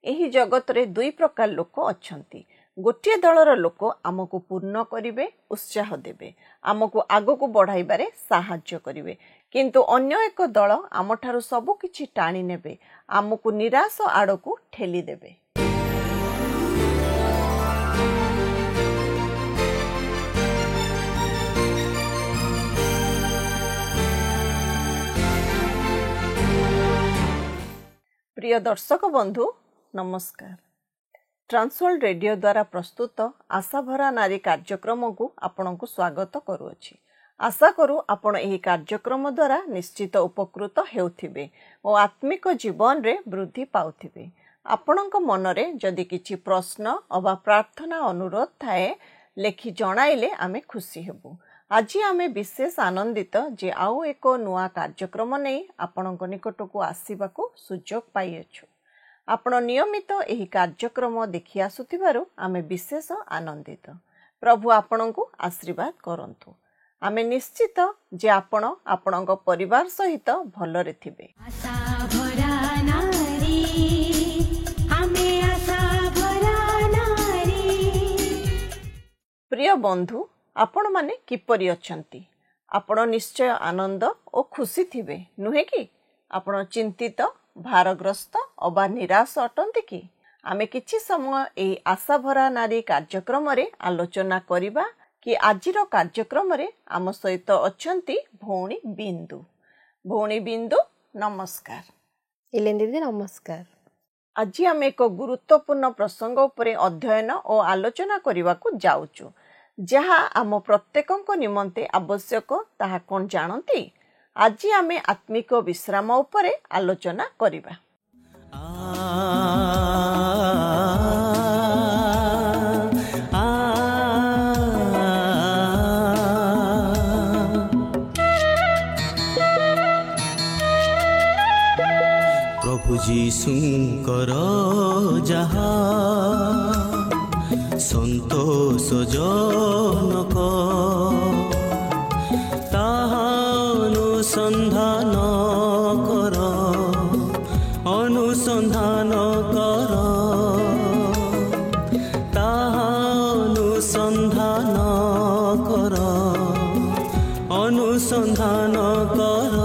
ଏହି ଜଗତରେ ଦୁଇ ପ୍ରକାର ଲୋକ ଅଛନ୍ତି। ଗୋଟିଏ ଦଳର ଲୋକ ଆମକୁ ପୂର୍ଣ୍ଣ କରିବେ, ଉତ୍ସାହ ଦେବେ, ଆମକୁ ଆଗକୁ ବଢ଼ାଇବାରେ ସାହାଯ୍ୟ କରିବେ। କିନ୍ତୁ ଅନ୍ୟ ଏକ ଦଳ ଆମଠାରୁ ସବୁ କିଛି ଟାଣି ନେବେ, ଆମକୁ ନିରାଶ ଆଡ଼କୁ ଠେଲି ଦେବେ। प्रिय दर्शक बंधु नमस्कार। ट्रांसवर्ल्ड रेडियो द्वारा प्रस्तुत आशा भरा नारी कार्यक्रम को आपण को स्वागत करुअछि। आशा करू आपण एही कार्यक्रम द्वारा निश्चित उपकृत हेउथिबे और आत्मिक जीवन रे वृद्धि पाउथिबे। आपणक मनरे जदि किछि प्रश्न अबा प्रार्थना अनुरोध थाए लेखि जणाइले आमे खुशी हेबु। आज आमे विशेष आनंदित जे आउ एक नुआ कार्यक्रम नहीं आपणक निकटकू आसीबाकू सुजोग पाइएछु। आपण नियमित एही कार्यक्रम देखि आसुथिबारु आमे विशेष आनंदित। प्रभु आपणकू आशीर्वाद करंतु। आमे निश्चित जे आपण आपणक परिवार सहित भलरे थिबे। प्रिय बंधु आपण माने किपरि अछंती? आपण निश्चय आनंद और खुशी थिबे नुहे कि? आपण चिंतित, भारग्रस्त अबा निराश अटंती कि? आमे किछि समय एही आशा भरा नारी कार्यक्रम रे आलोचना करिबा कि आजिर कार्यक्रम रे आम सहित अछंती भौणी बिंदु। भौणी बिंदु नमस्कार। इलेन दीदी नमस्कार। आज आम एक गुरुत्वपूर्ण प्रसंग उपरे अध्ययन और आलोचना करने को जाऊचु, जहाँ आम प्रत्येक निमंते आवश्यक ताहा कौन जानती। आज आम आत्मिक विश्राम उपरे आलोचना करिबा। प्रभु जीशुंकर जहा संतोष जनक ताहा अनुसंधान कर, अनुसंधान कर, ताहा अनुसंधान कर, अनुसंधान कर।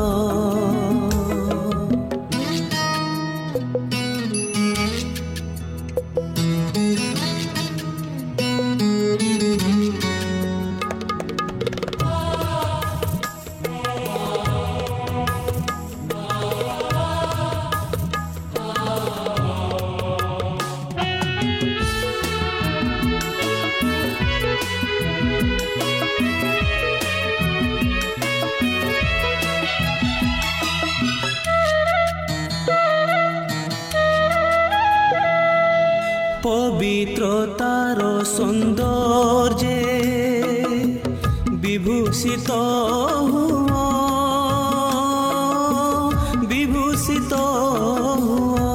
पवित्रतार सौंदर्ये विभूषित हुआ, विभूषित हुआ।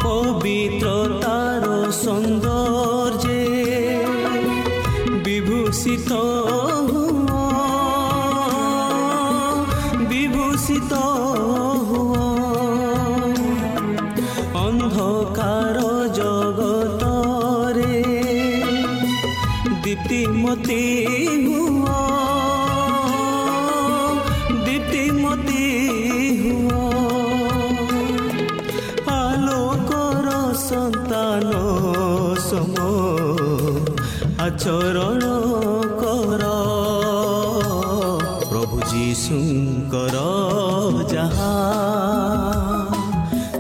पवित्रतार सौंदर्ये विभूषित अंधकार जगत रे दीप्तिमती हुआ, दीप्तिमती हुआ। आलोकर संतान सम आचरण कर। प्रभु जीशुंकर जहा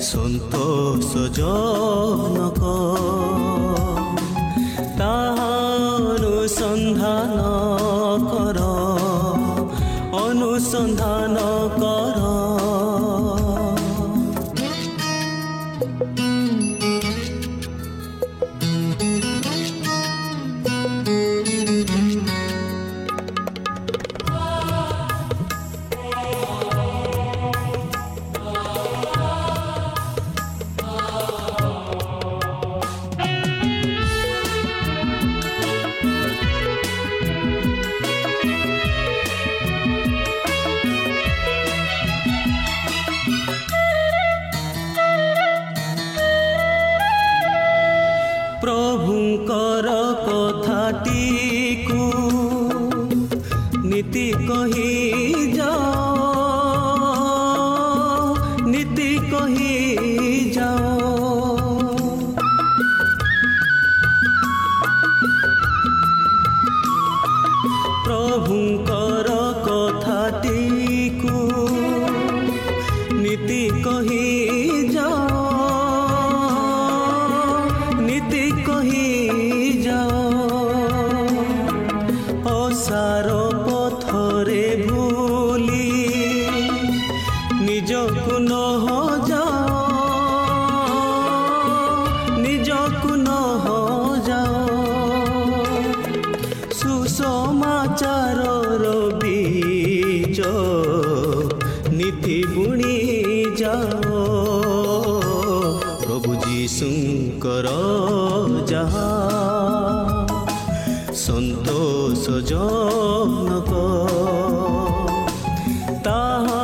संतोष जनक ताहा अनुसंधान कर, अनुसंधान कर। କହି ଯାଅ ନୀତି କହି ଯାଅ ପ୍ରଭୁଙ୍କର କଥାଟିକୁ ନୀତି କହି ଯାଅ ନୀତି କହି ଯାଅ ଅସାର ପଥରେ ଭୁଲି ନିଜକୁ ନ ଯାଅ ନିଜକୁ ନ ଯାଅ ସୁସମାଚାରର ବୀଜ ନୀତି ବୁଣି ଯାଅ ପ୍ରଭୁ ଯୀଶୁଙ୍କର ଯାହା ସନ୍ତୋଷଜନକ ତାହା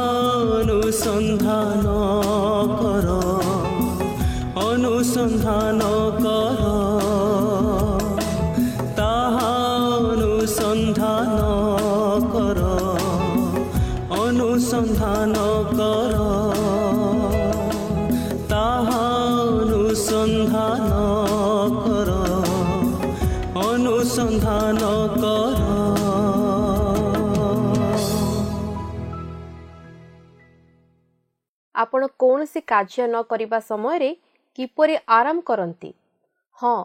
ଅନୁସନ୍ଧାନ କର ଅନୁସନ୍ଧାନ କର ତାହା ଅନୁସନ୍ଧାନ କର ଅନୁସନ୍ଧାନ କର ତାହା ଅନୁସନ୍ଧାନ କର ଅନୁସନ୍ଧାନ କର। ଆପଣ କୌଣସି କାର୍ଯ୍ୟ ନ କରିବା ସମୟରେ କିପରି ଆରାମ କରନ୍ତି? ହଁ,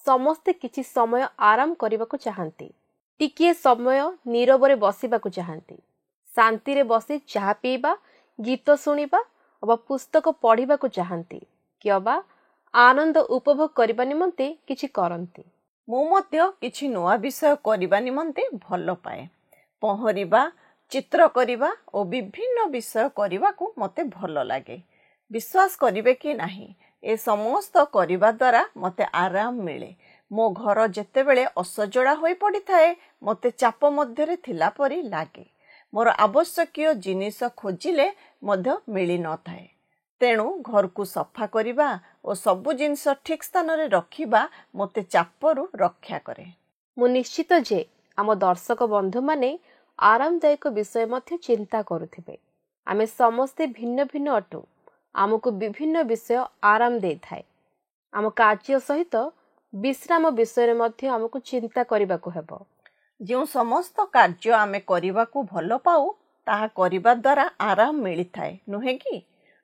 ସମସ୍ତେ କିଛି ସମୟ ଆରାମ କରିବାକୁ ଚାହାନ୍ତି। ଟିକିଏ ସମୟ ନୀରବରେ ବସିବାକୁ ଚାହାନ୍ତି। ଶାନ୍ତିରେ ବସି ଚାହା ପିଇବା, ଗୀତ ଶୁଣିବା ଅବା ପୁସ୍ତକ ପଢ଼ିବାକୁ ଚାହାନ୍ତି କି ଅବା ଆନନ୍ଦ ଉପଭୋଗ କରିବା ନିମନ୍ତେ କିଛି କରନ୍ତି। ମୁଁ ମଧ୍ୟ କିଛି ନୂଆ ବିଷୟ କରିବା ନିମନ୍ତେ ଭଲ ପାଏ। ପହଁରିବା, ଚିତ୍ର କରିବା ଓ ବିଭିନ୍ନ ବିଷୟ କରିବାକୁ ମୋତେ ଭଲ ଲାଗେ। ବିଶ୍ୱାସ କରିବେ କି ନାହିଁ, ଏ ସମସ୍ତ କରିବା ଦ୍ୱାରା ମୋତେ ଆରାମ ମିଳେ। ମୋ ଘର ଯେତେବେଳେ ଅସଜଡ଼ା ହୋଇ ପଡ଼ିଥାଏ, ମୋତେ ଚାପ ମଧ୍ୟରେ ଥିଲା ପରି ଲାଗେ। ମୋର ଆବଶ୍ୟକୀୟ ଜିନିଷ ଖୋଜିଲେ ମଧ୍ୟ ମିଳିନଥାଏ। ତେଣୁ ଘରକୁ ସଫା କରିବା ଓ ସବୁ ଜିନିଷ ଠିକ୍ ସ୍ଥାନରେ ରଖିବା ମୋତେ ଚାପରୁ ରକ୍ଷା କରେ। ମୁଁ ନିଶ୍ଚିତ ଯେ ଆମ ଦର୍ଶକ ବନ୍ଧୁମାନେ ଆରାମଦାୟକ ବିଷୟ ମଧ୍ୟ ଚିନ୍ତା କରୁଥିବେ। ଆମେ ସମସ୍ତେ ଭିନ୍ନ ଭିନ୍ନ ଅଟୁ। ଆମକୁ ବିଭିନ୍ନ ବିଷୟ ଆରାମ ଦେଇଥାଏ। ଆମ କାର୍ଯ୍ୟ ସହିତ ବିଶ୍ରାମ ବିଷୟରେ ମଧ୍ୟ ଆମକୁ ଚିନ୍ତା କରିବାକୁ ହେବ। ଯେଉଁ ସମସ୍ତ କାର୍ଯ୍ୟ ଆମେ କରିବାକୁ ଭଲ ପାଉ, ତାହା କରିବା ଦ୍ୱାରା ଆରାମ ମିଳିଥାଏ, ନୁହେଁ କି?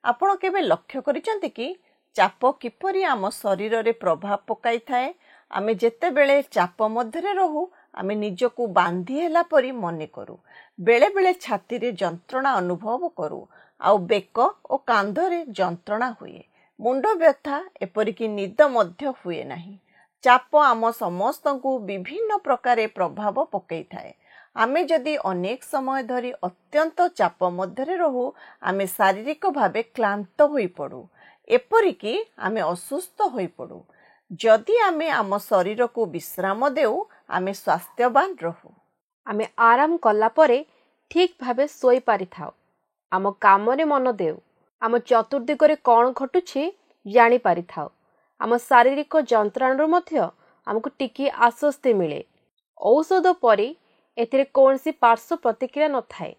ଆପଣ କେବେ ଲକ୍ଷ୍ୟ କରିଛନ୍ତି କି ଚାପ କିପରି ଆମ ଶରୀରରେ ପ୍ରଭାବ ପକାଇଥାଏ? ଆମେ ଯେତେବେଳେ ଚାପ ମଧ୍ୟରେ ରହୁ, ଆମେ ନିଜକୁ ବାନ୍ଧି ହେଲା ପରି ମନେ କରୁ। ବେଳେବେଳେ ଛାତିରେ ଯନ୍ତ୍ରଣା ଅନୁଭବ କରୁ, ଆଉ ବେକ ଓ କାନ୍ଧରେ ଯନ୍ତ୍ରଣା ହୁଏ। ମୁଣ୍ଡ ବ୍ୟଥା, ଏପରିକି ନିଦ ମଧ୍ୟ ହୁଏ ନାହିଁ। ଚାପ ଆମ ସମସ୍ତଙ୍କୁ ବିଭିନ୍ନ ପ୍ରକାରେ ପ୍ରଭାବ ପକାଇଥାଏ। ଆମେ ଯଦି ଅନେକ ସମୟ ଧରି ଅତ୍ୟନ୍ତ ଚାପ ମଧ୍ୟରେ ରହୁ, ଆମେ ଶାରୀରିକ ଭାବେ କ୍ଳାନ୍ତ ହୋଇପଡ଼ୁ, ଏପରିକି ଆମେ ଅସୁସ୍ଥ ହୋଇପଡ଼ୁ। ଯଦି ଆମେ ଆମ ଶରୀରକୁ ବିଶ୍ରାମ ଦେଉ, ଆମେ ସ୍ୱାସ୍ଥ୍ୟବାନ ରହୁ। ଆମେ ଆରାମ କଲା ପରେ ଠିକ୍ ଭାବେ ଶୋଇପାରିଥାଉ। ଆମ କାମରେ ମନ ଦେଉ। ଆମ ଚତୁର୍ଦିଗରେ କ'ଣ ଘଟୁଛି ଜାଣିପାରିଥାଉ। ଆମ ଶାରୀରିକ ଯନ୍ତ୍ରଣାରୁ ମଧ୍ୟ ଆମକୁ ଟିକିଏ ଆଶ୍ୱସ୍ତି ମିଳେ। ଔଷଧ ପରି ଏଥିରେ କୌଣସି ପାର୍ଶ୍ୱ ପ୍ରତିକ୍ରିୟା ନଥାଏ।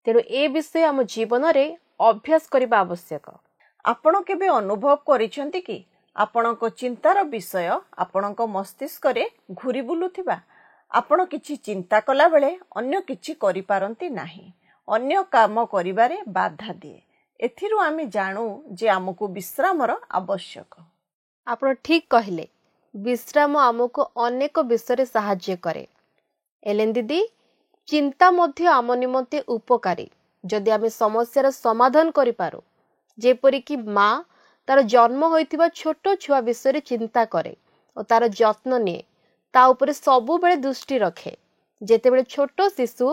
ତେଣୁ ଏ ବିଷୟ ଆମ ଜୀବନରେ ଅଭ୍ୟାସ କରିବା ଆବଶ୍ୟକ। ଆପଣ କେବେ ଅନୁଭବ କରିଛନ୍ତି କି ଆପଣଙ୍କ ଚିନ୍ତାର ବିଷୟ ଆପଣଙ୍କ ମସ୍ତିଷ୍କରେ ଘୁରି ବୁଲୁଥିବା? ଆପଣ କିଛି ଚିନ୍ତା କଲାବେଳେ ଅନ୍ୟ କିଛି କରିପାରନ୍ତି ନାହିଁ। ଅନ୍ୟ କାମ କରିବାରେ ବାଧା ଦିଏ। ଏଥିରୁ ଆମେ ଜାଣୁ ଯେ ଆମକୁ ବିଶ୍ରାମର ଆବଶ୍ୟକ। ଆପଣ ଠିକ୍ କହିଲେ। ବିଶ୍ରାମ ଆମକୁ ଅନେକ ବିଷୟରେ ସାହାଯ୍ୟ କରେ। ଏଲେନ୍ ଦିଦି, ଚିନ୍ତା ମଧ୍ୟ ଆମ ନିମନ୍ତେ ଉପକାରୀ ଯଦି ଆମେ ସମସ୍ୟାର ସମାଧାନ କରିପାରୁ। ଯେପରିକି ମା ତାର ଜନ୍ମ ହୋଇଥିବା ଛୋଟ ଛୁଆ ବିଷୟରେ ଚିନ୍ତା କରେ ଓ ତାର ଯତ୍ନ ନିଏ, ତା ଉପରେ ସବୁବେଳେ ଦୃଷ୍ଟି ରଖେ। ଯେତେବେଳେ ଛୋଟ ଶିଶୁ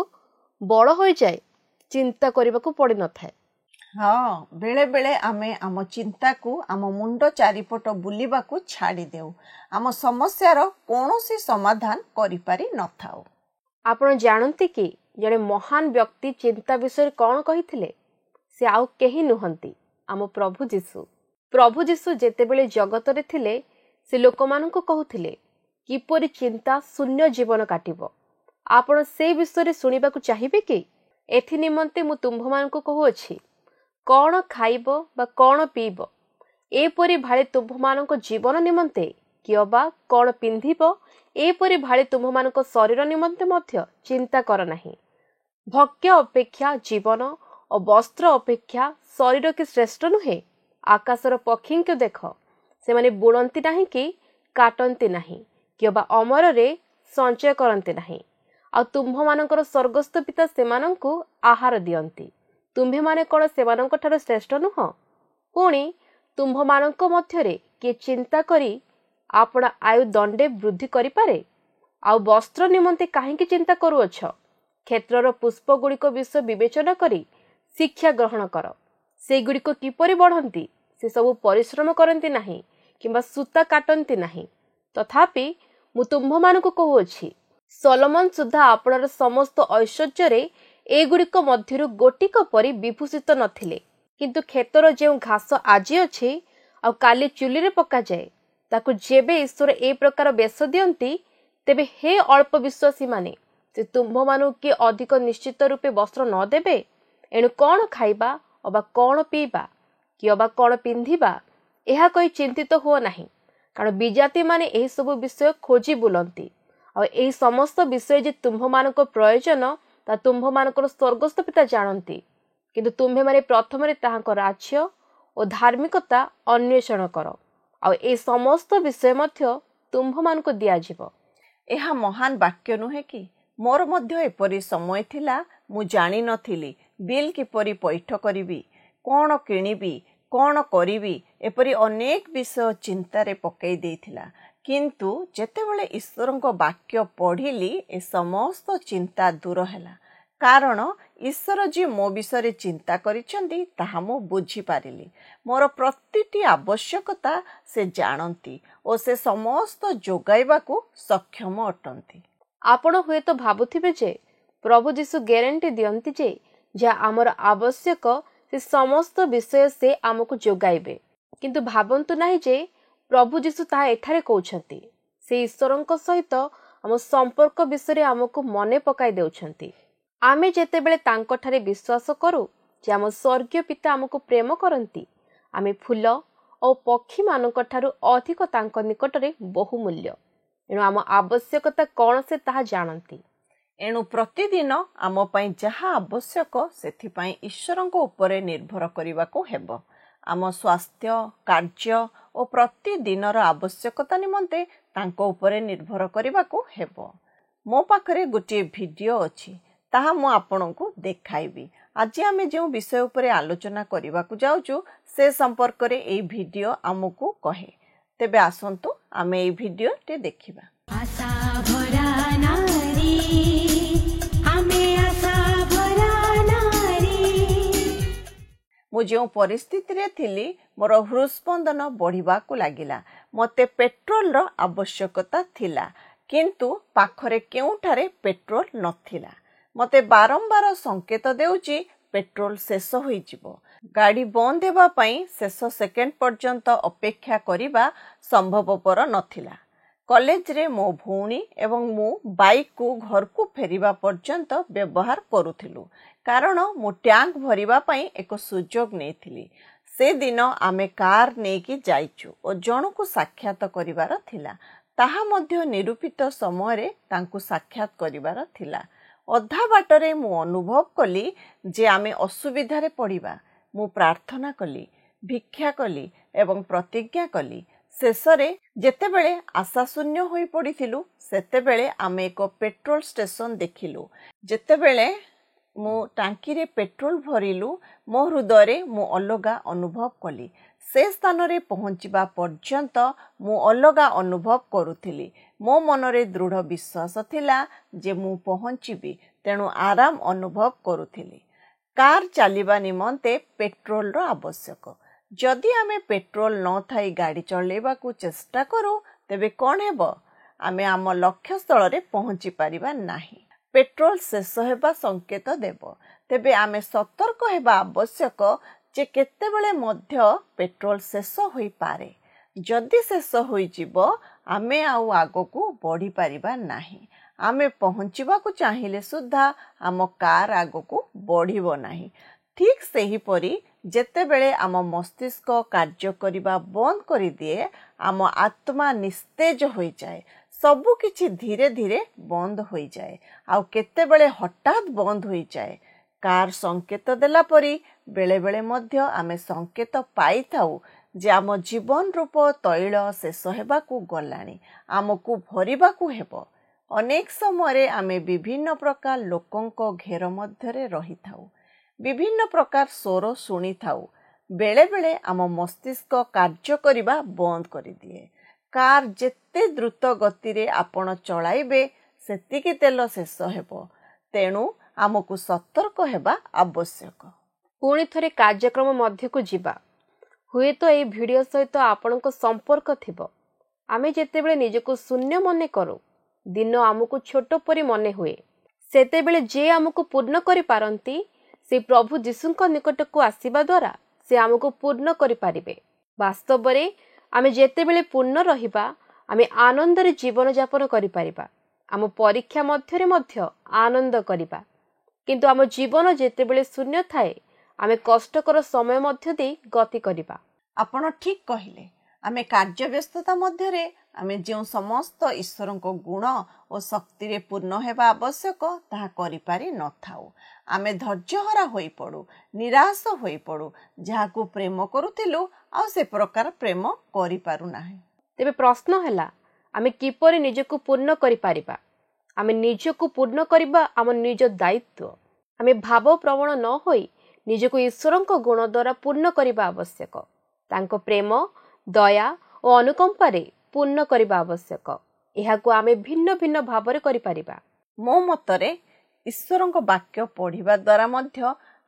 ବଡ଼ ହୋଇଯାଏ, ଚିନ୍ତା କରିବାକୁ ପଡ଼ିନଥାଏ। ହଁ, ବେଳେ ବେଳେ ଆମେ ଆମ ଚିନ୍ତାକୁ ଆମ ମୁଣ୍ଡ ଚାରିପଟ ବୁଲିବାକୁ ଛାଡ଼ି ଦେଉ। ଆମ ସମସ୍ୟାର କୌଣସି ସମାଧାନ କରିପାରି ନଥାଉ। ଆପଣ ଜାଣନ୍ତି କି ଜଣେ ମହାନ ବ୍ୟକ୍ତି ଚିନ୍ତା ବିଷୟରେ କ'ଣ କହିଥିଲେ? ସେ ଆଉ କେହି ନୁହନ୍ତି, ଆମ ପ୍ରଭୁ ଯୀଶୁ। ପ୍ରଭୁ ଯୀଶୁ ଯେତେବେଳେ ଜଗତରେ ଥିଲେ, ସେ ଲୋକମାନଙ୍କୁ କହୁଥିଲେ କିପରି ଚିନ୍ତା ଶୂନ୍ୟ ଜୀବନ କାଟିବ। ଆପଣ ସେ ବିଷୟରେ ଶୁଣିବାକୁ ଚାହିଁବେ କି? एथि निमंते मु तुम्भमानंकु कहुअछि कौन खाइब बा कौन पीब एपरि भाले तुम्भमानंक जीवन निमंते कि अबा कौन पिंधिब एपरि भाले तुम्भमानंक शरीर निमंते मध्य चिंता कर नाही। भक्ष्य अपेक्षा जीवन और वस्त्र अपेक्षा शरीर के श्रेष्ठ नुहे। आकाशर पक्षी को देख से माने बुणंती नहीं कि काटंती नहीं कि अबा अमर रे संचय करंती नहीं आ तुम्भ मानकर स्वर्गस्थ पिता सेमानंकु आहार दियंती। तुम्भे माने कौन सेमानंक ठारो श्रेष्ठ नुह? पुणी तुम्भ मानंक मध्यरे किए चिंता करी आपण आयु दंडे वृद्धि करि पारे? आउ वस्त्र निमंते काहेकि चिंता करूअछ? क्षेत्रर पुष्प गुड़िक विषय विवेचना करी शिक्षा ग्रहण कर। से गुड़िक किपरि बढ़ंती से सबु परिश्रम करंती नाही किंबा सूता काटंती नाही। तथापि मु तुम्भ मानकु कहुअछि सोलोमन सुद्धा आपणर समस्त ऐश्वर्य एगुड़िक मध्यरु गोटिक परि विभूषित नथिले। किंतु खेतर जे घास आजी अछि आ काली चुली रे पका जाए ताकु जेबे ईश्वर ए प्रकार बेश दियंती तेबे हे अल्प विश्वासी माने से तुम्भ मानु कि अधिक निश्चित रूपे वस्त्र न देबे? एणु कौन खाइबा अबा कौन पीबा कि अबा कौन पिंधिबा एहा कहि चिंतित हुओ नाही, कारण विजाति माने एही सब विषय खोजी बुलंती। आ एही समस्त विषय जे तुम्भ मानक प्रयोजन ता तुम्भ मानकर स्वर्गस्थ पिता जानती। किंतु तुम्भे माने प्रथमरे ताहांक राज्य और धार्मिकता अन्वेषण कर आ ए समस्त विषय मध्य तुम्भ मानक दिया जिवो। एहा महान वाक्य नुहे कि? मोर मध्य एपरी समय थिला मु जानि नथिली बिल किपरि पैठ करिवि, कौन किणिबि, कौन करिवि एपरी अनेक विषय चिंतारे पकई देइथिला। किंतु जेतेबेले ईश्वरଙ୍କ वाक्य पढ़िली ए समस्त चिंता दूर हैला, कारण ईश्वर जी मो विषय चिंता करिसेंती ताहा मु बुझी पारिली। मोर प्रतिटी आवश्यकता से जानती और से समस्त जोगाइबाकू सक्षम अटंती। आपण हुए तो भाबुथिबे जे प्रभु जीशु ग्यारंटी दियंती जे जा आमर आवश्यक से समस्त विषय से आमको जोगाइबे। किंतु भाबंतु नाही जे प्रभु जीशु ताहा एठारे कहउछंती से ईश्वरଙ୍କ सहित आम संपर्क विषय आमको मने पकाई देउछंती। आमे जेतेबेले तांको ठारे विश्वास करू जे आम स्वर्गीय पिता आमको प्रेम करंती, आमे फूल और पक्षी मानक ठारू अधिक तांको निकटरे बहुमूल्य। एणु आम आवश्यकता कौन से ताहा जानती। एणु प्रतिदिन आम पई जहा आवश्यक सेथिपई ईश्वरଙ୍କ उपरे निर्भर करिवाको हेबो। आम स्वास्थ्य, कार्य और प्रतिदिनर आवश्यकता निमंते तांको उपरे निर्भर करिवाको हेबो। मो पाखरे गोटे भिडियो अछि, ताहा मु आपनकु देखाइबी। आज आमे जे विषय उपरे आलोचना करिवाको जाउछु से संपर्क रे एई भिडियो आमको कहे। तेबे आसंतु आमे एई भिडियो टे देखिबा। आशा भरा नारी, आमे आशा भरा नारी। मु जो परिस्थिति रे थिली मोर हृदस्पंदन बढ़िबा को लागिला। मते पेट्रोल रो आवश्यकता थिला, किंतु पाखरे केउठारे पेट्रोल नथिला। मते बारंबार संकेत देउची पेट्रोल शेष होई जिवो। गाड़ी बंद हेबा पई शेष सेकेंड पर्यंत अपेक्षा करिबा संभवपर नथिला। कॉलेज रे मो भौणी एवं मु बाइक को घर को फेरिबा पर्यंत व्यवहार करूथिलु, कारण मु टैंक भरिबा पई एक सुजोग नेथिली। से दिन आमे कार नेकी जाइचु और जण को साक्षात करिवार थिला। ताहा मध्य निरूपित समय रे तांकु साक्षात करिवार थिला। अधा बाटरे मु अनुभव कली जे आमे असुविधा रे पड़िबा। मु प्रार्थना कली, भिक्षा कली एवं प्रतिज्ञा कली। शेषरे जेतेबेले आशा शून्य होई पड़िथिलु सेतेबेले आमे एक पेट्रोल स्टेशन देखिलु। जेतेबेले मु टांकी रे पेट्रोल भरिलु मो हृदय मु अलगा अनुभव कली। से स्थान रे पहुंचीबा पर्यंत मु अलगा अनुभव करुथिली। मो मनरे दृढ़ विश्वास थिला जे मु पहुंचीबी, तेणु आराम अनुभव करुथिली। कार चलिबा निमंते पेट्रोल रो आवश्यक। जदि आमे पेट्रोल न थाई गाड़ी चलेबा को चेष्टा करू तेबे कोन हेबो? आमे आम लक्ष्य स्थल रे पहुंची परिबा नाही। पेट्रोल शेष हेबा संकेत देबो। तेबे आमे सतर्क हेबा आवश्यक जे केतेबेले मध्य पेट्रोल शेष होई पारे। जदि शेष होई जिवो आमे आउ आगो को बढ़ी परिबा नाही। ଆମେ ପହଞ୍ଚିବାକୁ ଚାହିଁଲେ ସୁଦ୍ଧା ଆମ କାର୍ ଆଗକୁ ବଢ଼ିବ ନାହିଁ। ଠିକ୍ ସେହିପରି ଯେତେବେଳେ ଆମ ମସ୍ତିଷ୍କ କାର୍ଯ୍ୟ କରିବା ବନ୍ଦ କରିଦିଏ, ଆମ ଆତ୍ମା ନିସ୍ତେଜ ହୋଇଯାଏ। ସବୁ କିଛି ଧୀରେ ଧୀରେ ବନ୍ଦ ହୋଇଯାଏ, ଆଉ କେତେବେଳେ ହଠାତ୍ ବନ୍ଦ ହୋଇଯାଏ। କାର୍ ସଂକେତ ଦେଲା ପରି ବେଳେବେଳେ ମଧ୍ୟ ଆମେ ସଂକେତ ପାଇଥାଉ ଯେ ଆମ ଜୀବନ ରୂପ ତୈଳ ଶେଷ ହେବାକୁ ଗଲାଣି, ଆମକୁ ଭରିବାକୁ ହେବ। ଅନେକ ସମୟରେ ଆମେ ବିଭିନ୍ନ ପ୍ରକାର ଲୋକଙ୍କ ଘେର ମଧ୍ୟରେ ରହିଥାଉ, ବିଭିନ୍ନ ପ୍ରକାର ସ୍ୱର ଶୁଣିଥାଉ। ବେଳେବେଳେ ଆମ ମସ୍ତିଷ୍କ କାର୍ଯ୍ୟ କରିବା ବନ୍ଦ କରିଦିଏ। କାର୍ ଯେତେ ଦ୍ରୁତ ଗତିରେ ଆପଣ ଚଳାଇବେ ସେତିକି ତେଲ ଶେଷ ହେବ। ତେଣୁ ଆମକୁ ସତର୍କ ହେବା ଆବଶ୍ୟକ। ପୁଣି ଥରେ କାର୍ଯ୍ୟକ୍ରମ ମଧ୍ୟକୁ ଯିବା। ହୁଏତ ଏହି ଭିଡ଼ିଓ ସହିତ ଆପଣଙ୍କ ସମ୍ପର୍କ ଥିବ। ଆମେ ଯେତେବେଳେ ନିଜକୁ ଶୂନ୍ୟ ମନେ କରୁ, ଦିନ ଆମକୁ ଛୋଟ ପରି ମନେ ହୁଏ। ସେତେବେଳେ ଯିଏ ଆମକୁ ପୂର୍ଣ୍ଣ କରିପାରନ୍ତି, ସେ ପ୍ରଭୁ ଯୀଶୁଙ୍କ ନିକଟକୁ ଆସିବା ଦ୍ୱାରା ସେ ଆମକୁ ପୂର୍ଣ୍ଣ କରିପାରିବେ। ବାସ୍ତବରେ ଆମେ ଯେତେବେଳେ ପୂର୍ଣ୍ଣ ରହିବା, ଆମେ ଆନନ୍ଦରେ ଜୀବନଯାପନ କରିପାରିବା। ଆମ ପରୀକ୍ଷା ମଧ୍ୟରେ ମଧ୍ୟ ଆନନ୍ଦ କରିବା। କିନ୍ତୁ ଆମ ଜୀବନ ଯେତେବେଳେ ଶୂନ୍ୟ ଥାଏ, ଆମେ କଷ୍ଟକର ସମୟ ମଧ୍ୟ ଦେଇ ଗତି କରିବା। ଆପଣ ଠିକ୍ କହିଲେ। ଆମେ କାର୍ଯ୍ୟବ୍ୟସ୍ତତା ମଧ୍ୟରେ ଆମେ ଯେଉଁ ସମସ୍ତ ଈଶ୍ୱରଙ୍କ ଗୁଣ ଓ ଶକ୍ତିରେ ପୂର୍ଣ୍ଣ ହେବା ଆବଶ୍ୟକ ତାହା କରିପାରି ନଥାଉ। ଆମେ ଧୈର୍ଯ୍ୟହରା ହୋଇପଡ଼ୁ, ନିରାଶ ହୋଇପଡ଼ୁ। ଯାହାକୁ ପ୍ରେମ କରୁଥିଲୁ ଆଉ ସେ ପ୍ରକାର ପ୍ରେମ କରିପାରୁନାହିଁ। ତେବେ ପ୍ରଶ୍ନ ହେଲା, ଆମେ କିପରି ନିଜକୁ ପୂର୍ଣ୍ଣ କରିପାରିବା? ଆମେ ନିଜକୁ ପୂର୍ଣ୍ଣ କରିବା ଆମ ନିଜ ଦାୟିତ୍ୱ। ଆମେ ଭାବପ୍ରବଣ ନ ହୋଇ ନିଜକୁ ଈଶ୍ୱରଙ୍କ ଗୁଣ ଦ୍ୱାରା ପୂର୍ଣ୍ଣ କରିବା ଆବଶ୍ୟକ। ତାଙ୍କ ପ୍ରେମ, ଦୟା ଓ ଅନୁକମ୍ପାରେ ପୂର୍ଣ୍ଣ କରିବା ଆବଶ୍ୟକ। ଏହାକୁ ଆମେ ଭିନ୍ନ ଭିନ୍ନ ଭାବରେ କରିପାରିବା। ମୋ ମତରେ ଈଶ୍ୱରଙ୍କ ବାକ୍ୟ ପଢ଼ିବା ଦ୍ୱାରା ମଧ୍ୟ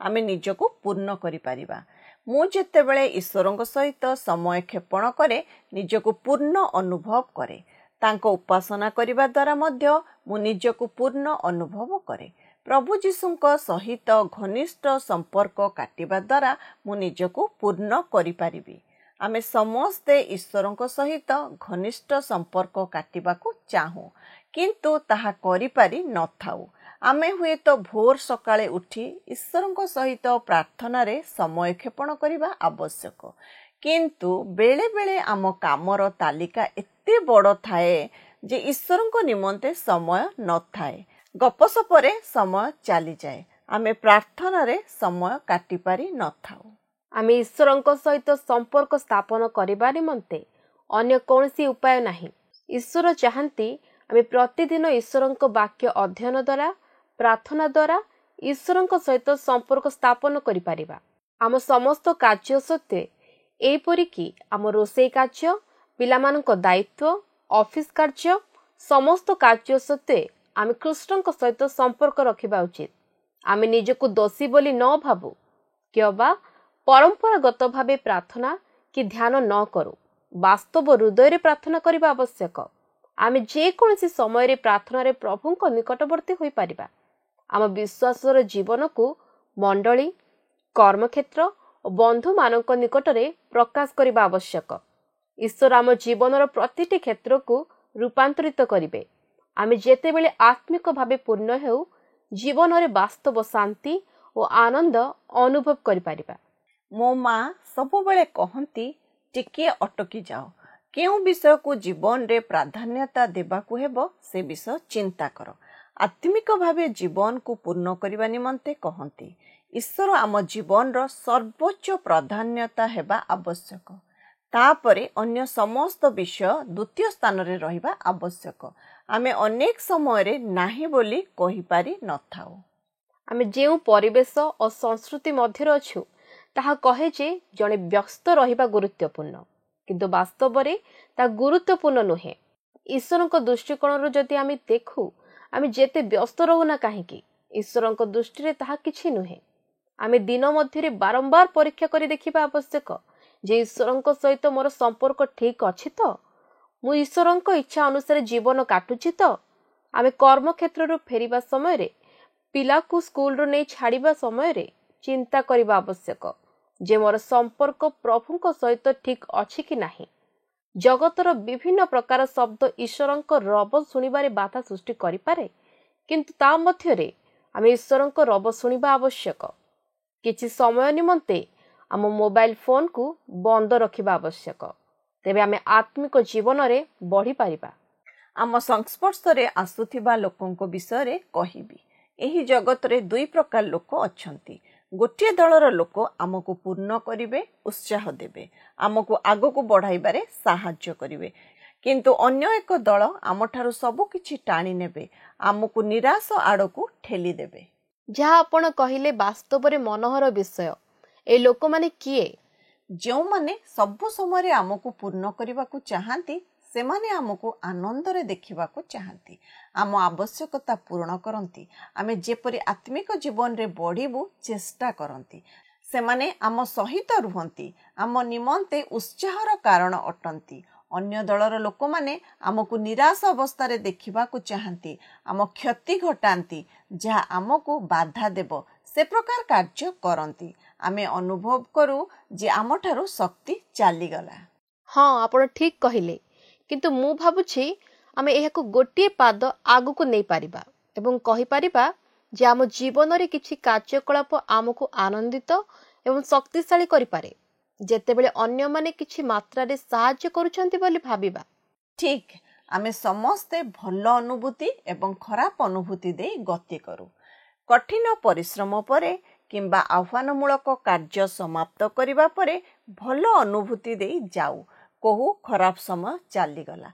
ଆମେ ନିଜକୁ ପୂର୍ଣ୍ଣ କରିପାରିବା। ମୁଁ ଯେତେବେଳେ ଈଶ୍ୱରଙ୍କ ସହିତ ସମୟ କ୍ଷେପଣ କରେ, ନିଜକୁ ପୂର୍ଣ୍ଣ ଅନୁଭବ କରେ। ତାଙ୍କ ଉପାସନା କରିବା ଦ୍ୱାରା ମଧ୍ୟ ମୁଁ ନିଜକୁ ପୂର୍ଣ୍ଣ ଅନୁଭବ କରେ। ପ୍ରଭୁ ଯୀଶୁଙ୍କ ସହିତ ଘନିଷ୍ଠ ସମ୍ପର୍କ କାଟିବା ଦ୍ୱାରା ମୁଁ ନିଜକୁ ପୂର୍ଣ୍ଣ କରିପାରିବି। ଆମେ ସମସ୍ତେ ଈଶ୍ୱରଙ୍କ ସହିତ ଘନିଷ୍ଠ ସମ୍ପର୍କ କାଟିବାକୁ ଚାହୁଁ, କିନ୍ତୁ ତାହା କରିପାରି ନଥାଉ। ଆମେ ହୁଏତ ଭୋର ସକାଳେ ଉଠି ଈଶ୍ୱରଙ୍କ ସହିତ ପ୍ରାର୍ଥନାରେ ସମୟ କ୍ଷେପଣ କରିବା ଆବଶ୍ୟକ, କିନ୍ତୁ ବେଳେବେଳେ ଆମ କାମର ତାଲିକା ଏତେ ବଡ଼ ଥାଏ ଯେ ଈଶ୍ୱରଙ୍କ ନିମନ୍ତେ ସମୟ ନଥାଏ। ଗପସପରେ ସମୟ ଚାଲିଯାଏ, ଆମେ ପ୍ରାର୍ଥନାରେ ସମୟ କାଟିପାରି ନଥାଉ। ଆମେ ଈଶ୍ୱରଙ୍କ ସହିତ ସମ୍ପର୍କ ସ୍ଥାପନ କରିବା ନିମନ୍ତେ ଅନ୍ୟ କୌଣସି ଉପାୟ ନାହିଁ। ଈଶ୍ୱର ଚାହାନ୍ତି ଆମେ ପ୍ରତିଦିନ ଈଶ୍ୱରଙ୍କ ବାକ୍ୟ ଅଧ୍ୟୟନ ଦ୍ୱାରା, ପ୍ରାର୍ଥନା ଦ୍ୱାରା ଈଶ୍ୱରଙ୍କ ସହିତ ସମ୍ପର୍କ ସ୍ଥାପନ କରିପାରିବା। ଆମ ସମସ୍ତ କାର୍ଯ୍ୟ ସତ୍ତ୍ୱେ, ଏହିପରିକି ଆମ ରୋଷେଇ କାର୍ଯ୍ୟ, ପିଲାମାନଙ୍କ ଦାୟିତ୍ୱ, ଅଫିସ କାର୍ଯ୍ୟ, ସମସ୍ତ କାର୍ଯ୍ୟ ସତ୍ତ୍ୱେ ଆମେ ଖ୍ରୀଷ୍ଟଙ୍କ ସହିତ ସମ୍ପର୍କ ରଖିବା ଉଚିତ। ଆମେ ନିଜକୁ ଦୋଷୀ ବୋଲି ନ ଭାବୁ, କିମ୍ବା ପରମ୍ପରାଗତ ଭାବେ ପ୍ରାର୍ଥନା କି ଧ୍ୟାନ ନ କରୁ। ବାସ୍ତବ ହୃଦୟରେ ପ୍ରାର୍ଥନା କରିବା ଆବଶ୍ୟକ। ଆମେ ଯେକୌଣସି ସମୟରେ ପ୍ରାର୍ଥନାରେ ପ୍ରଭୁଙ୍କ ନିକଟବର୍ତ୍ତୀ ହୋଇପାରିବା। ଆମ ବିଶ୍ୱାସର ଜୀବନକୁ ମଣ୍ଡଳୀ, କର୍ମକ୍ଷେତ୍ର ଓ ବନ୍ଧୁମାନଙ୍କ ନିକଟରେ ପ୍ରକାଶ କରିବା ଆବଶ୍ୟକ। ଈଶ୍ୱର ଆମ ଜୀବନର ପ୍ରତିଟି କ୍ଷେତ୍ରକୁ ରୂପାନ୍ତରିତ କରିବେ। ଆମେ ଯେତେବେଳେ ଆତ୍ମିକ ଭାବେ ପୂର୍ଣ୍ଣ ହେଉ, ଜୀବନରେ ବାସ୍ତବ ଶାନ୍ତି ଓ ଆନନ୍ଦ ଅନୁଭବ କରିପାରିବା। ମୋ ମା ସବୁବେଳେ କହନ୍ତି, ଟିକିଏ ଅଟକି ଯାଅ, କେଉଁ ବିଷୟକୁ ଜୀବନରେ ପ୍ରାଧାନ୍ୟତା ଦେବାକୁ ହେବ ସେ ବିଷୟ ଚିନ୍ତା କର। ଆତ୍ମିକ ଭାବେ ଜୀବନକୁ ପୂର୍ଣ୍ଣ କରିବା ନିମନ୍ତେ କହନ୍ତି। ଈଶ୍ୱର ଆମ ଜୀବନର ସର୍ବୋଚ୍ଚ ପ୍ରାଧାନ୍ୟତା ହେବା ଆବଶ୍ୟକ। ତାପରେ ଅନ୍ୟ ସମସ୍ତ ବିଷୟ ଦ୍ୱିତୀୟ ସ୍ଥାନରେ ରହିବା ଆବଶ୍ୟକ। ଆମେ ଅନେକ ସମୟରେ ନାହିଁ ବୋଲି କହିପାରି ନଥାଉ। ଆମେ ଯେଉଁ ପରିବେଶ ଓ ସଂସ୍କୃତି ମଧ୍ୟରେ ଅଛୁ, ତାହା କହେ ଯେ ଜଣେ ବ୍ୟସ୍ତ ରହିବା ଗୁରୁତ୍ୱପୂର୍ଣ୍ଣ, କିନ୍ତୁ ବାସ୍ତବରେ ତାହା ଗୁରୁତ୍ୱପୂର୍ଣ୍ଣ ନୁହେଁ। ଈଶ୍ୱରଙ୍କ ଦୃଷ୍ଟିକୋଣରୁ ଯଦି ଆମେ ଦେଖୁ, ଆମେ ଯେତେ ବ୍ୟସ୍ତ ରହୁନା କାହିଁକି, ଈଶ୍ୱରଙ୍କ ଦୃଷ୍ଟିରେ ତାହା କିଛି ନୁହେଁ। ଆମେ ଦିନ ମଧ୍ୟରେ ବାରମ୍ବାର ପରୀକ୍ଷା କରି ଦେଖିବା ଆବଶ୍ୟକ ଯେ ଈଶ୍ୱରଙ୍କ ସହିତ ମୋର ସମ୍ପର୍କ ଠିକ୍ ଅଛି ତ? ମୁଁ ଈଶ୍ୱରଙ୍କ ଇଚ୍ଛା ଅନୁସାରେ ଜୀବନ କାଟୁଛି ତ? ଆମେ କର୍ମକ୍ଷେତ୍ରରୁ ଫେରିବା ସମୟରେ, ପିଲାକୁ ସ୍କୁଲରୁ ନେଇ ଛାଡ଼ିବା ସମୟରେ ଚିନ୍ତା କରିବା ଆବଶ୍ୟକ ଯେ ମୋର ସମ୍ପର୍କ ପ୍ରଭୁଙ୍କ ସହିତ ଠିକ୍ ଅଛି କି ନାହିଁ। ଜଗତର ବିଭିନ୍ନ ପ୍ରକାର ଶବ୍ଦ ଈଶ୍ୱରଙ୍କ ରବ ଶୁଣିବାରେ ବାଧା ସୃଷ୍ଟି କରିପାରେ, କିନ୍ତୁ ତା ମଧ୍ୟରେ ଆମେ ଈଶ୍ୱରଙ୍କ ରବ ଶୁଣିବା ଆବଶ୍ୟକ। କିଛି ସମୟ ନିମନ୍ତେ ଆମ ମୋବାଇଲ ଫୋନକୁ ବନ୍ଦ ରଖିବା ଆବଶ୍ୟକ, ତେବେ ଆମେ ଆତ୍ମିକ ଜୀବନରେ ବଢ଼ିପାରିବା। ଆମ ସଂସ୍ପର୍ଶରେ ଆସୁଥିବା ଲୋକଙ୍କ ବିଷୟରେ କହିବି। ଏହି ଜଗତରେ ଦୁଇ ପ୍ରକାର ଲୋକ ଅଛନ୍ତି। ଗୋଟିଏ ଦଳର ଲୋକ ଆମକୁ ପୂର୍ଣ୍ଣ କରିବେ, ଉତ୍ସାହ ଦେବେ, ଆମକୁ ଆଗକୁ ବଢ଼ାଇବାରେ ସାହାଯ୍ୟ କରିବେ। କିନ୍ତୁ ଅନ୍ୟ ଏକ ଦଳ ଆମଠାରୁ ସବୁ କିଛି ଟାଣି ନେବେ, ଆମକୁ ନିରାଶ ଆଡ଼କୁ ଠେଲିଦେବେ। ଯାହା ଆପଣ କହିଲେ ବାସ୍ତବରେ ମନୋହର ବିଷୟ। ଏ ଲୋକମାନେ କିଏ? ଯେଉଁମାନେ ସବୁ ସମୟରେ ଆମକୁ ପୂର୍ଣ୍ଣ କରିବାକୁ ଚାହାନ୍ତି, ସେମାନେ ଆମକୁ ଆନନ୍ଦରେ ଦେଖିବାକୁ ଚାହାନ୍ତି, ଆମ ଆବଶ୍ୟକତା ପୂରଣ କରନ୍ତି, ଆମେ ଯେପରି ଆତ୍ମିକ ଜୀବନରେ ବଢ଼ିବୁ ଚେଷ୍ଟା କରନ୍ତି। ସେମାନେ ଆମ ସହିତ ରୁହନ୍ତି, ଆମ ନିମନ୍ତେ ଉତ୍ସାହର କାରଣ ଅଟନ୍ତି। ଅନ୍ୟ ଦଳର ଲୋକମାନେ ଆମକୁ ନିରାଶ ଅବସ୍ଥାରେ ଦେଖିବାକୁ ଚାହାନ୍ତି, ଆମ କ୍ଷତି ଘଟାନ୍ତି, ଯାହା ଆମକୁ ବାଧା ଦେବ ସେ ପ୍ରକାର କାର୍ଯ୍ୟ କରନ୍ତି। ଆମେ ଅନୁଭବ କରୁ ଯେ ଆମଠାରୁ ଶକ୍ତି ଚାଲିଗଲା। ହଁ, ଆପଣ ଠିକ୍ କହିଲେ। କିନ୍ତୁ ମୁଁ ଭାବୁଛି ଆମେ ଏହାକୁ ଗୋଟିଏ ପାଦ ଆଗକୁ ନେଇପାରିବା ଏବଂ କହିପାରିବା ଯେ ଆମ ଜୀବନରେ କିଛି କାର୍ଯ୍ୟକଳାପ ଆମକୁ ଆନନ୍ଦିତ ଏବଂ ଶକ୍ତିଶାଳୀ କରିପାରେ, ଯେତେବେଳେ ଅନ୍ୟମାନେ କିଛି ମାତ୍ରାରେ ସାହାଯ୍ୟ କରୁଛନ୍ତି ବୋଲି ଭାବିବା। ଠିକ୍, ଆମେ ସମସ୍ତେ ଭଲ ଅନୁଭୂତି ଏବଂ ଖରାପ ଅନୁଭୂତି ଦେଇ ଗତି କରୁ। କଠିନ ପରିଶ୍ରମ ପରେ କିମ୍ବା ଆହ୍ୱାନମୂଳକ କାର୍ଯ୍ୟ ସମାପ୍ତ କରିବା ପରେ ଭଲ ଅନୁଭୂତି ଦେଇ ଯାଉ, କହୁ ଖରାପ ସମୟ ଚାଲିଗଲା।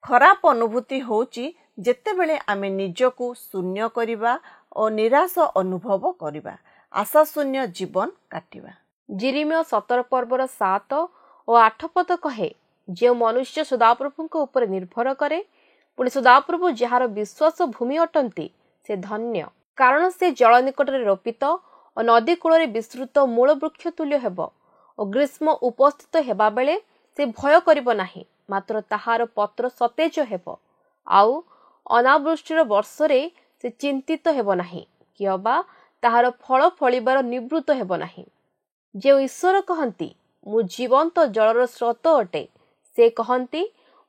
ଖରାପ ଅନୁଭୂତି ହେଉଛି ଯେତେବେଳେ ଆମେ ନିଜକୁ ଶୂନ୍ୟ କରିବା ଓ ନିରାଶ ଅନୁଭବ କରିବା, ଆଶାଶୂନ୍ୟ ଜୀବନ କାଟିବା। ଜିରିମିୟ 17 ପର୍ବର 7 ଓ 8 ପଦ କହେ, ଯେଉଁ ମନୁଷ୍ୟ ସଦାପ୍ରଭୁଙ୍କ ଉପରେ ନିର୍ଭର କରେ, ପୁଣି ସଦାପ୍ରଭୁ ଯାହାର ବିଶ୍ୱାସ ଭୂମି ଅଟନ୍ତି, ସେ ଧନ୍ୟ, କାରଣ ସେ ଜଳ ନିକଟରେ ରୋପିତ ଓ ନଦୀ କୂଳରେ ବିସ୍ତୃତ ମୂଳ ବୃକ୍ଷ ତୁଲ୍ୟ ହେବ ଓ ଗ୍ରୀଷ୍ମ ଉପସ୍ଥିତ ହେବା ବେଳେ ସେ ଭୟ କରିବ ନାହିଁ, ମାତ୍ର ତାହାର ପତ୍ର ସତେଜ ହେବ, ଆଉ ଅନାବୃଷ୍ଟିର ବର୍ଷରେ ସେ ଚିନ୍ତିତ ହେବ ନାହିଁ, କି ଅବା ତାହାର ଫଳ ଫଳିବାର ନିବୃତ୍ତ ହେବ ନାହିଁ। ଯେଉଁ ଈଶ୍ୱର କହନ୍ତି, ମୁଁ ଜୀବନ୍ତ ଜଳର ସ୍ରୋତ ଅଟେ, ସେ କହନ୍ତି,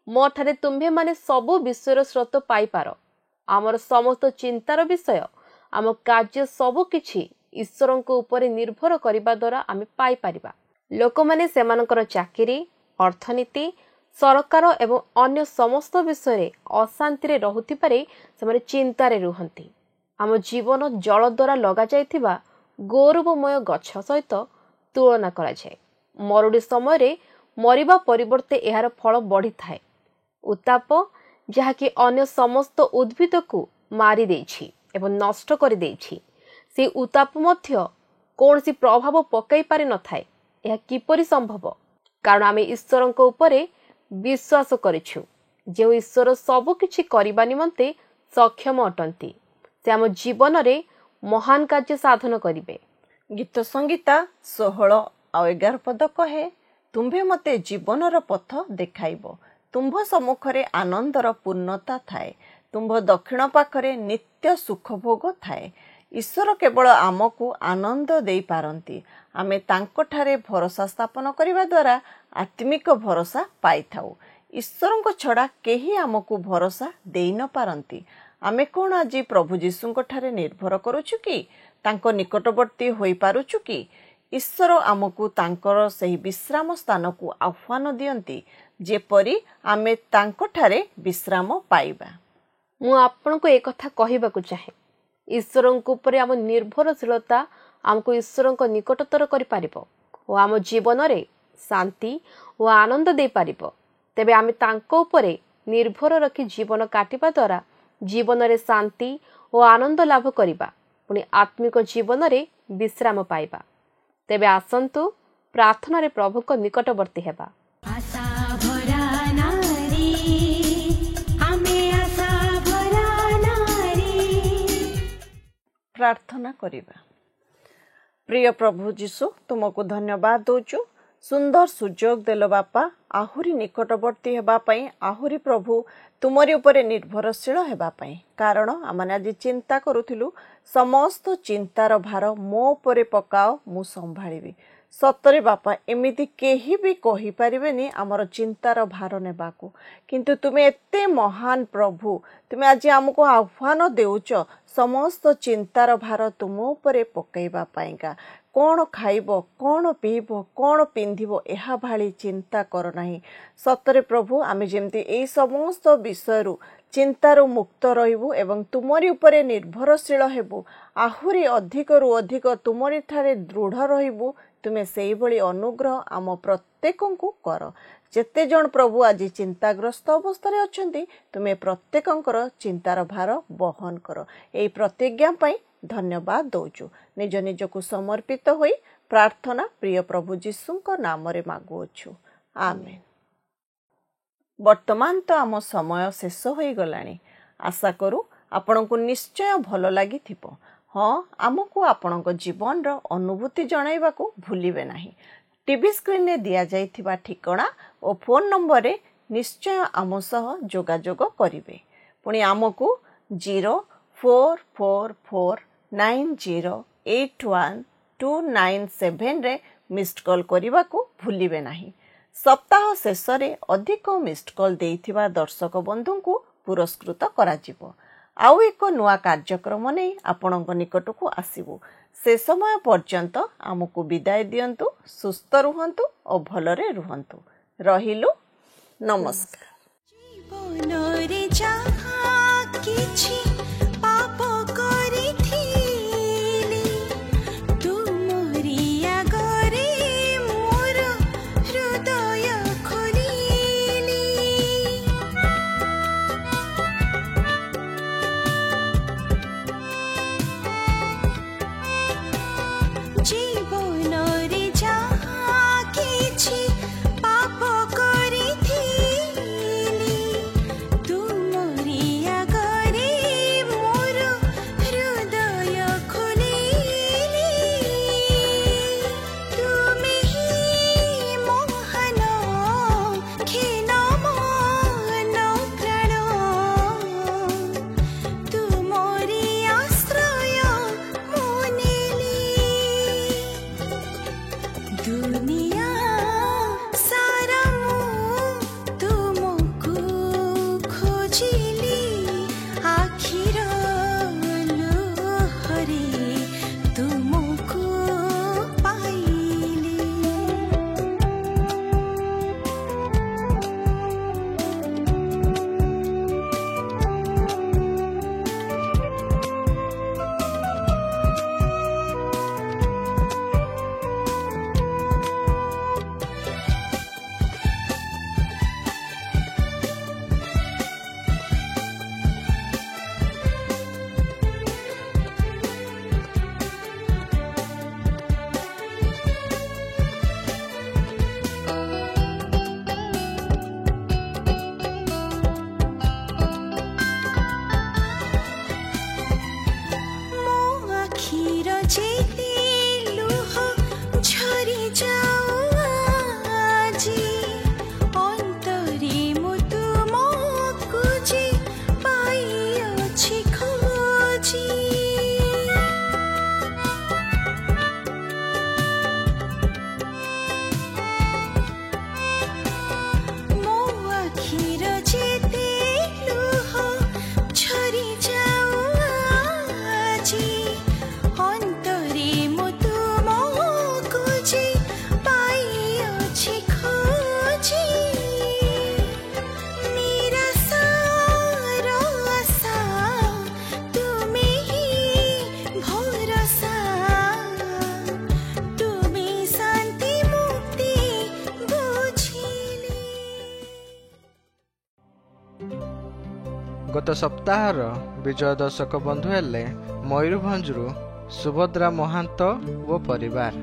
ମୋ ଠାରେ ତୁମ୍ଭେମାନେ ସବୁ ବିଷୟର ସ୍ରୋତ ପାଇପାର। ଆମର ସମସ୍ତ ଚିନ୍ତାର ବିଷୟ, ଆମ କାର୍ଯ୍ୟ ସବୁ କିଛି ଈଶ୍ୱରଙ୍କ ଉପରେ ନିର୍ଭର କରିବା ଦ୍ୱାରା ଆମେ ପାଇପାରିବା। ଲୋକମାନେ ସେମାନଙ୍କର ଚାକିରି, ଅର୍ଥନୀତି, ସରକାର ଏବଂ ଅନ୍ୟ ସମସ୍ତ ବିଷୟରେ ଅଶାନ୍ତିରେ ରହୁଥିବାରେ ସେମାନେ ଚିନ୍ତାରେ ରୁହନ୍ତି। ଆମ ଜୀବନ ଜଳ ଦ୍ୱାରା ଲଗାଯାଇଥିବା ଗୌରବମୟ ଗଛ ସହିତ ତୁଳନା କରାଯାଏ। ମରୁଡ଼ି ସମୟରେ ମରିବା ପରିବର୍ତ୍ତେ ଏହାର ଫଳ ବଢ଼ିଥାଏ। ଉତ୍ତାପ, ଯାହାକି ଅନ୍ୟ ସମସ୍ତ ଉଦ୍ଭିଦକୁ ମାରିଦେଇଛି ଏବଂ ନଷ୍ଟ କରିଦେଇଛି, ସେହି ଉତ୍ତାପ ମଧ୍ୟ କୌଣସି ପ୍ରଭାବ ପକାଇ ପାରିନଥାଏ। ଏହା କିପରି ସମ୍ଭବ? କାରଣ ଆମେ ଈଶ୍ୱରଙ୍କ ଉପରେ ବିଶ୍ୱାସ କରିଛୁ, ଯେଉଁ ଈଶ୍ୱର ସବୁ କିଛି କରିବା ନିମନ୍ତେ ସକ୍ଷମ ଅଟନ୍ତି। ସେ ଆମ ଜୀବନରେ ମହାନ କାର୍ଯ୍ୟ ସାଧନ କରିବେ। ଗୀତ ସଂହିତା 16 ଆଉ 11 ପଦ କହେ, ତୁମ୍ଭେ ମୋତେ ଜୀବନର ପଥ ଦେଖାଇବ, ତୁମ୍ଭ ସମ୍ମୁଖରେ ଆନନ୍ଦର ପୂର୍ଣ୍ଣତା ଥାଏ, ତୁମ୍ଭ ଦକ୍ଷିଣ ପାଖରେ ନିତ୍ୟ ସୁଖଭୋଗ ଥାଏ। ଈଶ୍ୱର କେବଳ ଆମକୁ ଆନନ୍ଦ ଦେଇପାରନ୍ତି। ଆମେ ତାଙ୍କଠାରେ ଭରସା ସ୍ଥାପନ କରିବା ଦ୍ୱାରା ଆତ୍ମିକ ଭରସା ପାଇଥାଉ। ଈଶ୍ୱରଙ୍କ ଛଡ଼ା କେହି ଆମକୁ ଭରସା ଦେଇ ନ ପାରନ୍ତି। ଆମେ କ'ଣ ଆଜି ପ୍ରଭୁ ଯୀଶୁଙ୍କଠାରେ ନିର୍ଭର କରୁଛୁ କି? ତାଙ୍କ ନିକଟବର୍ତ୍ତୀ ହୋଇପାରୁଛୁ କି? ଈଶ୍ୱର ଆମକୁ ତାଙ୍କର ସେହି ବିଶ୍ରାମ ସ୍ଥାନକୁ ଆହ୍ୱାନ ଦିଅନ୍ତି, ଯେପରି ଆମେ ତାଙ୍କଠାରେ ବିଶ୍ରାମ ପାଇବା। ମୁଁ ଆପଣଙ୍କୁ ଏକଥା କହିବାକୁ ଚାହେଁ, ଈଶ୍ୱରଙ୍କ ଉପରେ ଆମ ନିର୍ଭରଶୀଳତା ଆମକୁ ଈଶ୍ୱରଙ୍କ ନିକଟତର କରିପାରିବ ଓ ଆମ ଜୀବନରେ ଶାନ୍ତି ଓ ଆନନ୍ଦ ଦେଇପାରିବ। ତେବେ ଆମେ ତାଙ୍କ ଉପରେ ନିର୍ଭର ରଖି ଜୀବନ କାଟିବା ଦ୍ୱାରା ଜୀବନରେ ଶାନ୍ତି ଓ ଆନନ୍ଦ ଲାଭ କରିବା, ପୁଣି ଆତ୍ମିକ ଜୀବନରେ ବିଶ୍ରାମ ପାଇବା। ତେବେ ଆସନ୍ତୁ ପ୍ରାର୍ଥନାରେ ପ୍ରଭୁଙ୍କ ନିକଟବର୍ତ୍ତୀ ହେବା। आशा भरा नारी, आमे आशा भरा नारी। ପ୍ରାର୍ଥନା କରିବା। ପ୍ରିୟ ପ୍ରଭୁ ଯୀଶୁ, ତୁମକୁ ଧନ୍ୟବାଦ ଦେଉଛୁ। ସୁନ୍ଦର ସୁଯୋଗ ଦେଲ ବାପା, ଆହୁରି ନିକଟବର୍ତ୍ତୀ ହେବା ପାଇଁ, ଆହୁରି ପ୍ରଭୁ ତୁମରି ଉପରେ ନିର୍ଭରଶୀଳ ହେବା ପାଇଁ। କାରଣ ଆମେ ଆଜି ଚିନ୍ତା କରୁଥିଲୁ, ସମସ୍ତ ଚିନ୍ତାର ଭାର ମୋ ଉପରେ ପକାଅ, ମୁଁ ସମ୍ଭାଳିବି। ସତରେ ବାପା ଏମିତି କେହି ବି କହିପାରିବେନି ଆମର ଚିନ୍ତାର ଭାର ନେବାକୁ, କିନ୍ତୁ ତୁମେ ଏତେ ମହାନ ପ୍ରଭୁ, ତୁମେ ଆଜି ଆମକୁ ଆହ୍ୱାନ ଦେଉଛ ସମସ୍ତ ଚିନ୍ତାର ଭାର ତୁମ ଉପରେ ପକାଇବା ପାଇଁକା। କ'ଣ ଖାଇବ, କ'ଣ ପିଇବ, କ'ଣ ପିନ୍ଧିବ, ଏହା ଭଳି ଚିନ୍ତା କର ନାହିଁ। ସତରେ ପ୍ରଭୁ ଆମେ ଯେମିତି ଏହି ସମସ୍ତ ବିଷୟରୁ ଚିନ୍ତାରୁ ମୁକ୍ତ ରହିବୁ ଏବଂ ତୁମରି ଉପରେ ନିର୍ଭରଶୀଳ ହେବୁ, ଆହୁରି ଅଧିକରୁ ଅଧିକ ତୁମରି ଠାରେ ଦୃଢ଼ ରହିବୁ, ତୁମେ ସେଇଭଳି ଅନୁଗ୍ରହ ଆମ ପ୍ରତ୍ୟେକଙ୍କୁ କର। ଯେତେ ଜଣ ପ୍ରଭୁ ଆଜି ଚିନ୍ତାଗ୍ରସ୍ତ ଅବସ୍ଥାରେ ଅଛନ୍ତି, ତୁମେ ପ୍ରତ୍ୟେକଙ୍କର ଚିନ୍ତାର ଭାର ବହନ କର। ଏହି ପ୍ରତିଜ୍ଞା ପାଇଁ ଧନ୍ୟବାଦ ଦଉଛୁ। ନିଜ ନିଜକୁ ସମର୍ପିତ ହୋଇ ପ୍ରାର୍ଥନା ପ୍ରିୟ ପ୍ରଭୁ ଯୀଶୁଙ୍କ ନାମରେ ମାଗୁଅଛୁ, ଆମେନ୍। ବର୍ତ୍ତମାନ ତ ଆମ ସମୟ ଶେଷ ହୋଇଗଲାଣି। ଆଶା କରୁ ଆପଣଙ୍କୁ ନିଶ୍ଚୟ ଭଲ ଲାଗିଥିବ। ହଁ, ଆମକୁ ଆପଣଙ୍କ ଜୀବନର ଅନୁଭୂତି ଜଣାଇବାକୁ ଭୁଲିବେ ନାହିଁ। ଟିଭି ସ୍କ୍ରିନ୍ରେ ଦିଆଯାଇଥିବା ଠିକଣା ଓ ଫୋନ୍ ନମ୍ବରରେ ନିଶ୍ଚୟ ଆମ ସହ ଯୋଗାଯୋଗ କରିବେ। ପୁଣି ଆମକୁ 044490812997ରେ ମିସ୍ଡ କଲ୍ କରିବାକୁ ଭୁଲିବେ ନାହିଁ। ସପ୍ତାହ ଶେଷରେ ଅଧିକ ମିସ୍ଡ କଲ୍ ଦେଇଥିବା ଦର୍ଶକ ବନ୍ଧୁଙ୍କୁ ପୁରସ୍କୃତ କରାଯିବ। ଆଉ ଏକ ନୂଆ କାର୍ଯ୍ୟକ୍ରମ ନେଇ ଆପଣଙ୍କ ନିକଟକୁ ଆସିବୁ। ସେ ସମୟ ପର୍ଯ୍ୟନ୍ତ ଆମକୁ ବିଦାୟ ଦିଅନ୍ତୁ। ସୁସ୍ଥ ରୁହନ୍ତୁ ଓ ଭଲରେ ରୁହନ୍ତୁ। ରହିଲୁ, ନମସ୍କାର। ଜୀବନରେ ଯାହା କିଛି ପାପ କରିଥିଲି, ତୁମରି ଆଗରେ ମୋର ହୃଦୟ ଖୋଲିଲି। ଜୀବନରେ ଯାହା କିଛି ପାପ କରିଥିଲି, ତୁମରି ଆଗରେ ମୋର ହୃଦୟ ଖୋଲିଲି। ତୁମେ ହିଁ ମହାନ, କ୍ଷୀଣମନ ପ୍ରାଣ, ତୁମରି ଆଶ୍ରୟ ମୁଁ ନେଲି। ଦୁନିଆ ସାରା ମୁଁ ତୁମକୁ ଖୋଜିଲି, ଆଖିର ଲୁହରେ ତୁମକୁ ପାଇଲି। ମୋ ଆଖିର ଯେତେ ଲୁହ ଝରି ଯାଉ ଆଜି, ଅନ୍ତରେ ମୁଁ ତୁମକୁ ଯେ ପାଇଅଛି ଖୋଜି। ମୋ ଆଖିର ଯେତେ ଲୁହ ଝରି ଯାଉ ଆଜି, ଅନ୍ତରେ ମୁଁ ତୁମକୁ ଯେ ପାଇଅଛି ଖୋଜି। ନିରାଶାର ଆଶା, ତୁମେ ହିଁ ଭରସା, ତୁମେ ଶାନ୍ତି ମୁକ୍ତି ବୁଝିଲି। ଗତ ସପ୍ତାହର ବିଜୟ ଦର୍ଶକ ବନ୍ଧୁ ହେଲେ ମୟୂରଭଞ୍ଜରୁ ସୁଭଦ୍ରା ମହାନ୍ତ ଓ ପରିବାର।